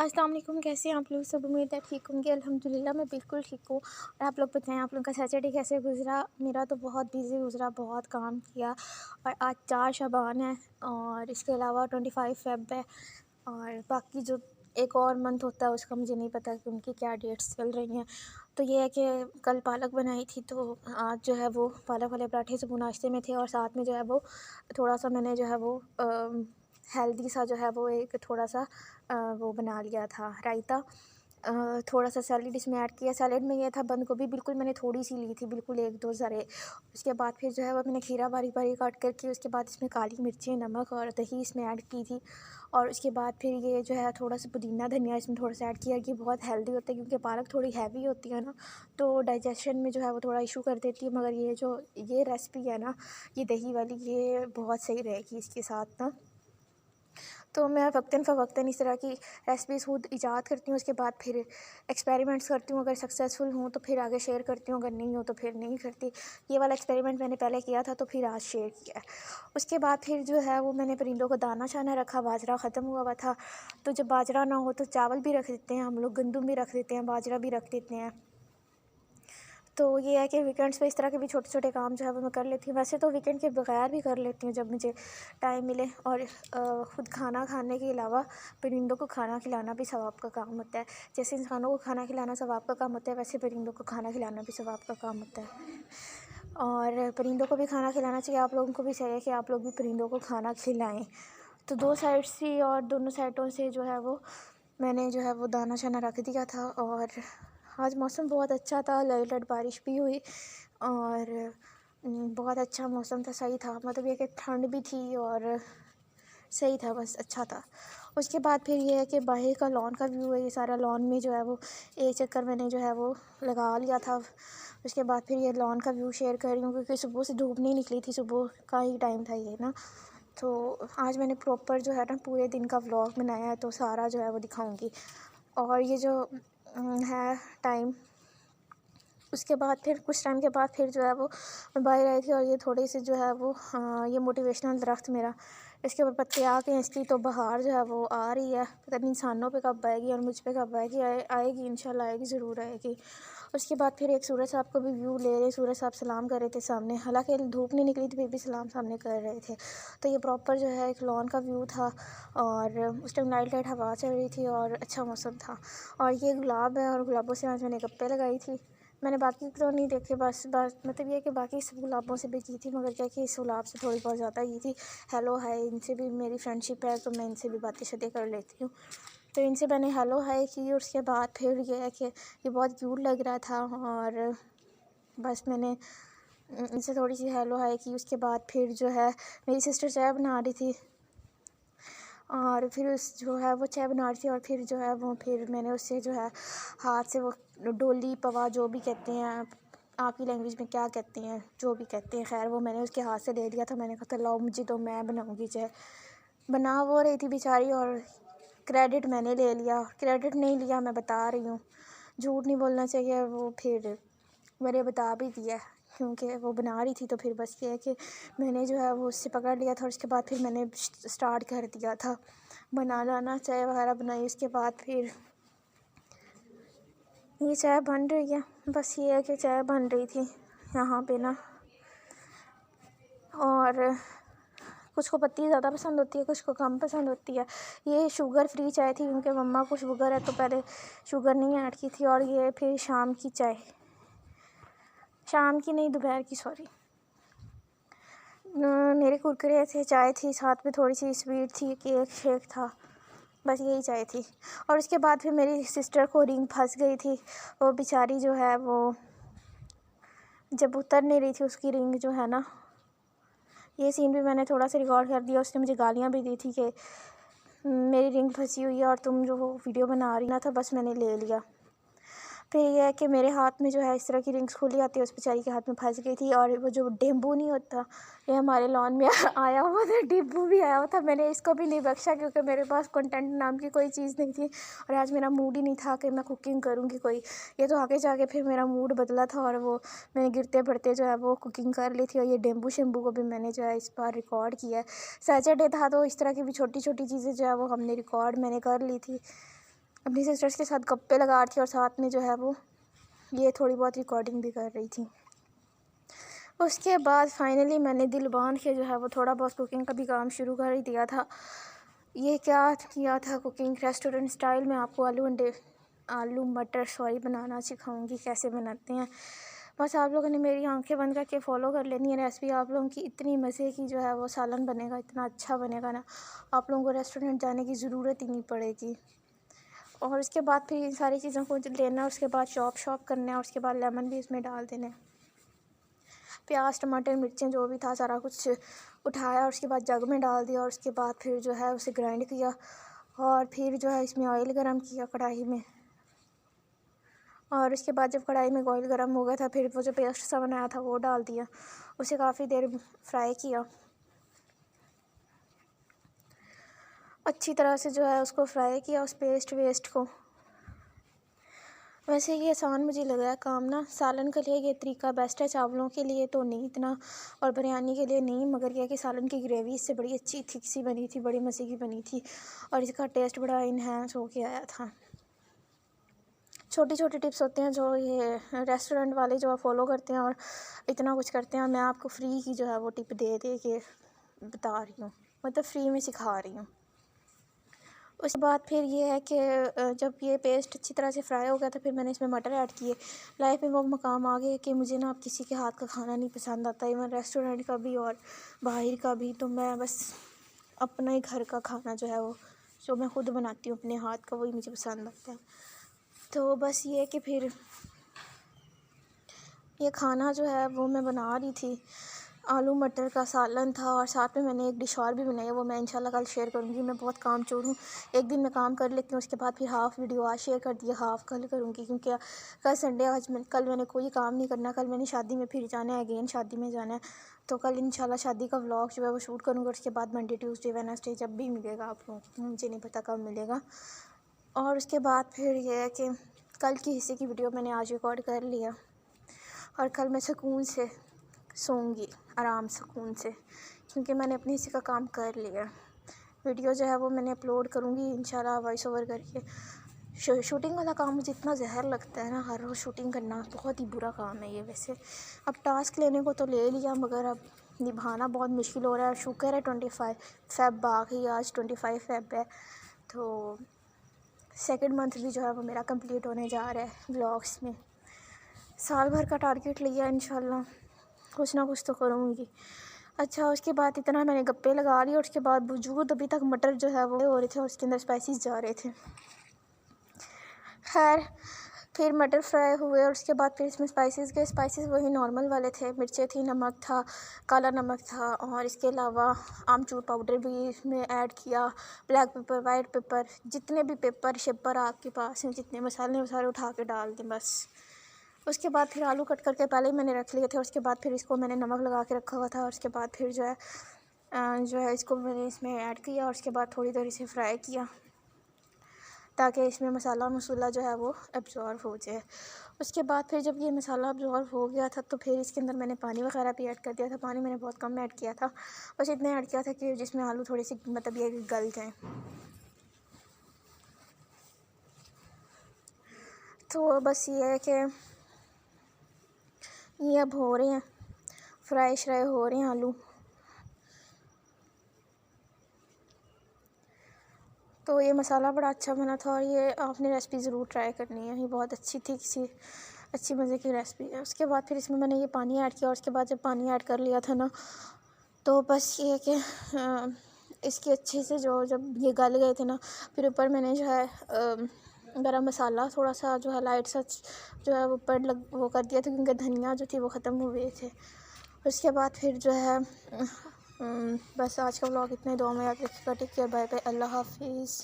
अस्सलाम वालेकुम। कैसे हैं आप लोग सब? उम्मीद है ठीक होंगे। अल्हम्दुलिल्लाह मैं बिल्कुल ठीक हूँ। और आप लोग बताएं, आप लोगों का सैटरडे कैसे गुज़रा? मेरा तो बहुत बिज़ी गुज़रा, बहुत काम किया। और आज 4 शबान है और इसके अलावा 25 फ़ेब है। और बाकी जो एक और मंथ होता है उसका मुझे नहीं पता कि उनकी क्या डेट्स चल रही हैं। तो ये है कि कल पालक बनाई थी, तो आज जो है वो पालक वाले पराठे सुबह नाश्ते में थे। और साथ में जो है वो थोड़ा सा मैंने जो है वो हेल्दी सा जो है वो एक थोड़ा सा वो बना लिया था रायता। थोड़ा सा सैलेड इसमें ऐड किया। सैलेड में ये था बंद गोभी बिल्कुल मैंने थोड़ी सी ली थी, बिल्कुल 1-2 ज़रे। उसके बाद फिर जो है वो मैंने खीरा बारीक बारीक काट करके उसके बाद इसमें काली मिर्ची, नमक और दही इसमें ऐड की थी। और उसके बाद फिर ये जो है थोड़ा सा पुदीना धनिया इसमें थोड़ा सा ऐड किया कि बहुत हेल्दी होता है, क्योंकि पालक थोड़ी हैवी होती है ना, तो डाइजेशन में जो है वो थोड़ा इशू कर देती है। मगर ये जो ये रेसिपी है ना, ये दही वाली, ये बहुत सही रहेगी इसके साथ ना। तो मैं वक्तन फ़वक्तन इस तरह की रेसिपीज़ खुद ईजाद करती हूँ। उसके बाद फिर एक्सपेरिमेंट्स करती हूँ। अगर सक्सेसफुल हूँ तो फिर आगे शेयर करती हूँ, अगर नहीं हो तो फिर नहीं करती। ये वाला एक्सपेरिमेंट मैंने पहले किया था तो फिर आज शेयर किया है। उसके बाद फिर जो है वो मैंने परिंदों को दाना शाना रखा। बाजरा ख़त्म हुआ था, तो जब बाजरा ना हो तो चावल भी रख देते हैं हम लोग, गंदम भी रख देते हैं, बाजरा भी रख देते हैं। तो ये है कि वीकेंड्स पे इस तरह के भी छोटे छोटे काम जो है वो मैं कर लेती हूँ। वैसे तो वीकेंड के बगैर भी कर लेती हूँ जब मुझे टाइम मिले। और ख़ुद खाना खाने के अलावा परिंदों को खाना खिलाना भी सवाब का काम होता है। जैसे इंसानों को खाना खिलाना सवाब का काम होता है, वैसे परिंदों को खाना खिलाना भी सवाब का काम होता है। और परिंदों को भी खाना खिलाना चाहिए। आप लोगों को भी चाहिए कि आप लोग भी परिंदों को खाना खिलाएँ। तो 2 साइड से और दोनों साइडों से जो है वो मैंने जो है वो दाना शाना रख दिया था। और आज मौसम बहुत अच्छा था, लाइट लाइट बारिश भी हुई और बहुत अच्छा मौसम था, सही था। मतलब ये कि ठंड भी थी और सही था, बस अच्छा था। उसके बाद फिर ये है कि बाहर का लॉन का व्यू है, ये सारा लॉन में जो है वो एक चक्कर मैंने जो है वो लगा लिया था। उसके बाद फिर ये लॉन का व्यू शेयर कर रही हूँ, क्योंकि सुबह से धूप नहीं निकली थी, सुबह का ही टाइम था ये ना। तो आज मैंने प्रॉपर जो है ना पूरे दिन का व्लॉग बनाया है, तो सारा जो है वो दिखाऊंगी। और ये जो है टाइम, उसके बाद फिर कुछ टाइम के बाद फिर जो है वो मैं बाहर आई थी। और ये थोड़ी सी जो है वो ये मोटिवेशनल दरख्त मेरा, इसके ऊपर पत्ते आ गए हैं, इसकी तो बहार जो है वो आ रही है। पता नहीं इंसानों पे कब आएगी और मुझ पे कब आएगी। आएगी इंशाल्लाह, आएगी, ज़रूर आएगी। उसके बाद फिर एक सूरज साहब को भी व्यू ले रहे, सूरज साहब सलाम कर रहे थे सामने, हालांकि धूप नहीं निकली थी फिर भी सलाम सामने कर रहे थे। तो ये प्रॉपर जो है एक लॉन का व्यू था। और उस टाइम लाइट लाइट हवा चल रही थी और अच्छा मौसम था। और ये गुलाब है और गुलाबों से आज मैंने गप्पे लगाई थी। मैंने बाकी तो नहीं देखे, बस मतलब ये कि बाकी सब गुलाबों से भी की थी, मगर क्या कि इस गुलाब से थोड़ी बहुत ज़्यादा की थी। हेलो हाय, इनसे भी मेरी फ्रेंडशिप है तो मैं इनसे भी बातें शातें कर लेती हूँ। तो इनसे मैंने हेलो हाय की। और उसके बाद फिर ये है कि ये बहुत क्यूट लग रहा था और बस मैंने इनसे थोड़ी सी हेलो हाय की। उसके बाद फिर जो है मेरी सिस्टर चाय बना रही थी और फिर उस जो है वो चाय बना रही थी। और फिर जो है वो फिर मैंने उससे जो है हाथ से वो डोली पवा जो भी कहते हैं, आपकी लैंग्वेज में क्या कहते हैं, जो भी कहते हैं, खैर वो मैंने उसके हाथ से ले लिया था। मैंने कहा था लाओ मुझे तो, मैं बनाऊँगी चाय। बना वो रही थी बेचारी और क्रेडिट मैंने ले लिया। क्रेडिट नहीं लिया, मैं बता रही हूँ, झूठ नहीं बोलना चाहिए। वो फिर मैंने बता भी दिया क्योंकि वो बना रही थी। तो फिर बस ये है कि मैंने जो है वो उससे पकड़ लिया था। और उसके बाद फिर मैंने स्टार्ट कर दिया था बनाना ना, चाय वगैरह बनाई। उसके बाद फिर ये चाय बन रही है। बस ये है कि चाय बन रही थी यहाँ पे ना। और कुछ को पत्ती ज़्यादा पसंद होती है, कुछ को कम पसंद होती है। ये शुगर फ्री चाय थी क्योंकि मम्मा को शुगर है, तो पहले शुगर नहीं ऐड की थी। और ये फिर शाम की चाय, शाम की नहीं, दोपहर की, सॉरी। मेरे कुरकुरे थे, चाय थी, साथ में थोड़ी सी स्वीट थी, केक शेक था, बस यही चाय थी। और उसके बाद फिर मेरी सिस्टर को रिंग फंस गई थी। वो बेचारी जो है वो जब उतर नहीं रही थी उसकी रिंग जो है ना, ये सीन भी मैंने थोड़ा सा रिकॉर्ड कर दिया। उसने मुझे गालियाँ भी दी थी कि मेरी रिंग फंसी हुई है और तुम जो वो वीडियो बना रही ना, था बस मैंने ले लिया। फिर यह है कि मेरे हाथ में जो है इस तरह की रिंग्स खुली आती है, उस बेचारी के हाथ में फंस गई थी। और वो जो डेम्बू नहीं होता, ये हमारे लॉन में आया हुआ था, डेम्बू भी आया हुआ था। मैंने इसको भी नहीं बख्शा क्योंकि मेरे पास कंटेंट नाम की कोई चीज़ नहीं थी और आज मेरा मूड ही नहीं था कि मैं कुकिंग करूँगी कोई। ये तो आगे जाके फिर मेरा मूड बदला था और वो मैंने गिरते पड़ते जो है वो कुकिंग कर ली थी। और ये डेम्बू शेम्बू को भी मैंने जो है इस बार रिकॉर्ड किया है। सैटरडे था तो इस तरह की भी छोटी छोटी चीज़ें जो है वो हमने रिकॉर्ड मैंने कर ली थी। अपनी सिस्टर्स के साथ गप्पे लगा रही थी और साथ में जो है वो ये थोड़ी बहुत रिकॉर्डिंग भी कर रही थी। उसके बाद फाइनली मैंने दिल बांध के जो है वो थोड़ा बहुत कुकिंग का भी काम शुरू कर ही दिया था। ये क्या किया था, कुकिंग रेस्टोरेंट स्टाइल में आपको आलू मटर बनाना सिखाऊंगी कैसे बनाते हैं। बस आप लोगों ने मेरी आंखें बंद करके फ़ॉलो कर लेनी है रेसिपी। आप लोगों की इतनी मज़े की जो है वो सालन बनेगा, इतना अच्छा बनेगा ना, आप लोगों को रेस्टोरेंट जाने की ज़रूरत ही नहीं पड़ेगी। और उसके बाद फिर इन सारी चीज़ों को लेना, उसके बाद शॉप करना है, और उसके बाद लेमन भी इसमें डाल देना है। प्याज टमाटर मिर्चें जो भी था सारा कुछ उठाया और उसके बाद जग में डाल दिया, और उसके बाद फिर जो है उसे ग्राइंड किया, और फिर जो है इसमें ऑयल गरम किया कढ़ाई में। और उसके बाद जब कढ़ाई में ऑयल गरम हो गया था, फिर वो जो पेस्ट सा बनाया था वो डाल दिया, उसे काफ़ी देर फ्राई किया, अच्छी तरह से जो है उसको फ्राई किया उस वेस्ट को। वैसे ये आसान मुझे लग रहा है काम ना, सालन के लिए ये तरीका बेस्ट है, चावलों के लिए तो नहीं इतना, और बिरयानी के लिए नहीं, मगर यह कि सालन की ग्रेवी इससे बड़ी अच्छी थिक सी बनी थी, बड़ी मज़े की बनी थी, और इसका टेस्ट बड़ा इन्हेंस हो के आया था। छोटी छोटी टिप्स होते हैं जो ये रेस्टोरेंट वाले जो फॉलो करते हैं और इतना कुछ करते हैं, मैं आपको फ्री की जो है वो टिप दे के बता रही हूँ, मतलब फ्री में सिखा रही हूँ। उसके बाद फिर ये है कि जब ये पेस्ट अच्छी तरह से फ्राई हो गया तो फिर मैंने इसमें मटर ऐड किए। लाइफ में वो मकाम आ गया कि मुझे ना अब किसी के हाथ का खाना नहीं पसंद आता, इवन रेस्टोरेंट का भी और बाहर का भी, तो मैं बस अपना ही घर का खाना जो है वो जो मैं ख़ुद बनाती हूँ अपने हाथ का, वही मुझे पसंद आता है। तो बस ये कि फिर ये खाना जो है वो मैं बना रही थी, आलू मटर का सालन था, और साथ में मैंने एक डिश और भी बनाई है, वो मैं इंशाल्लाह कल शेयर करूँगी। मैं बहुत काम चोर हूँ, एक दिन मैं काम कर लेती हूँ, उसके बाद फिर हाफ़ वीडियो आज शेयर कर दिया, हाफ़ कल करूँगी, क्योंकि कल संडे, कल मैंने कोई काम नहीं करना, कल मैंने शादी में फिर जाना है, अगेन शादी में जाना है, तो कल इंशाल्लाह शादी का व्लॉग जो है वो शूट करूँगी। उसके बाद मंडे ट्यूसडे वेडनेसडे जब भी मिलेगा आप लोगों को, मुझे नहीं पता कब मिलेगा। और उसके बाद फिर ये है कि कल की हिस्से की वीडियो मैंने आज रिकॉर्ड कर लिया, और कल मैं सुकून से सोऊंगी, आराम सुकून से, क्योंकि मैंने अपने हिस्से का काम कर लिया। वीडियो जो है वो मैंने अपलोड करूँगी इंशाल्लाह वॉइस ओवर करके। शूटिंग वाला काम मुझे इतना जहर लगता है ना, हर रोज़ शूटिंग करना बहुत ही बुरा काम है ये। वैसे अब टास्क लेने को तो ले लिया, मगर अब निभाना बहुत मुश्किल हो रहा है। शुक्र है 25 फ़ेब आ गई, आज 25 फ़ेब है, तो सेकंड मंथ भी जो है वो मेरा कंप्लीट होने जा रहा है व्लॉग्स में। साल भर का टारगेट लिया, इंशाल्लाह कुछ ना कुछ तो करूँगी। अच्छा, उसके बाद इतना मैंने गप्पे लगा ली, और उसके बाद वजूद अभी तक मटर जो है वो हो रहे थे और उसके अंदर स्पाइसेस जा रहे थे। खैर फिर मटर फ्राई हुए, और उसके बाद फिर इसमें स्पाइसेस वही नॉर्मल वाले थे, मिर्चें थी, नमक था, काला नमक था, और इसके अलावा आमचूर पाउडर भी इसमें ऐड किया, ब्लैक पेपर, वाइट पेपर, जितने भी पेपर शेपर आपके पास हैं, जितने मसाले सारे उठा के डाल दें बस। उसके बाद फिर आलू कट करके पहले ही मैंने रख लिए थे, उसके बाद फिर इसको मैंने नमक लगा के रखा हुआ था, और उसके बाद फिर जो है इसको मैंने इसमें ऐड किया, और उसके बाद थोड़ी देर इसे फ्राई किया ताकि इसमें मसाला जो है वो एब्जॉर्व हो जाए। उसके बाद फिर जब ये मसाला एब्जॉर्व हो गया था तो फिर इसके अंदर मैंने पानी वगैरह भी ऐड कर दिया था। पानी मैंने बहुत कम ऐड किया था, बस इतना ऐड किया था कि जिसमें आलू थोड़े से मतलब ये गल जाएँ। तो बस ये है कि ये अब हो रहे हैं, फ्राई श्राई हो रहे हैं आलू। तो ये मसाला बड़ा अच्छा बना था, और ये आपने रेसिपी ज़रूर ट्राई करनी है, ये बहुत अच्छी थी, अच्छी मज़े की रेसिपी है। उसके बाद फिर इसमें मैंने ये पानी ऐड किया, और उसके बाद जब पानी ऐड कर लिया था ना, तो बस ये कि इसकी अच्छे से जब ये गल गए थे ना, फिर ऊपर मैंने जो है गरम मसाला थोड़ा सा जो है लाइट सा जो है ऊपर वो कर दिया था, क्योंकि धनिया जो थी वो ख़त्म हुए थे। उसके बाद फिर जो है बस आज का व्लॉग इतना ही। दुआ में याद रखिएगा। टेक केयर, बाय बाय, अल्लाह हाफिज़।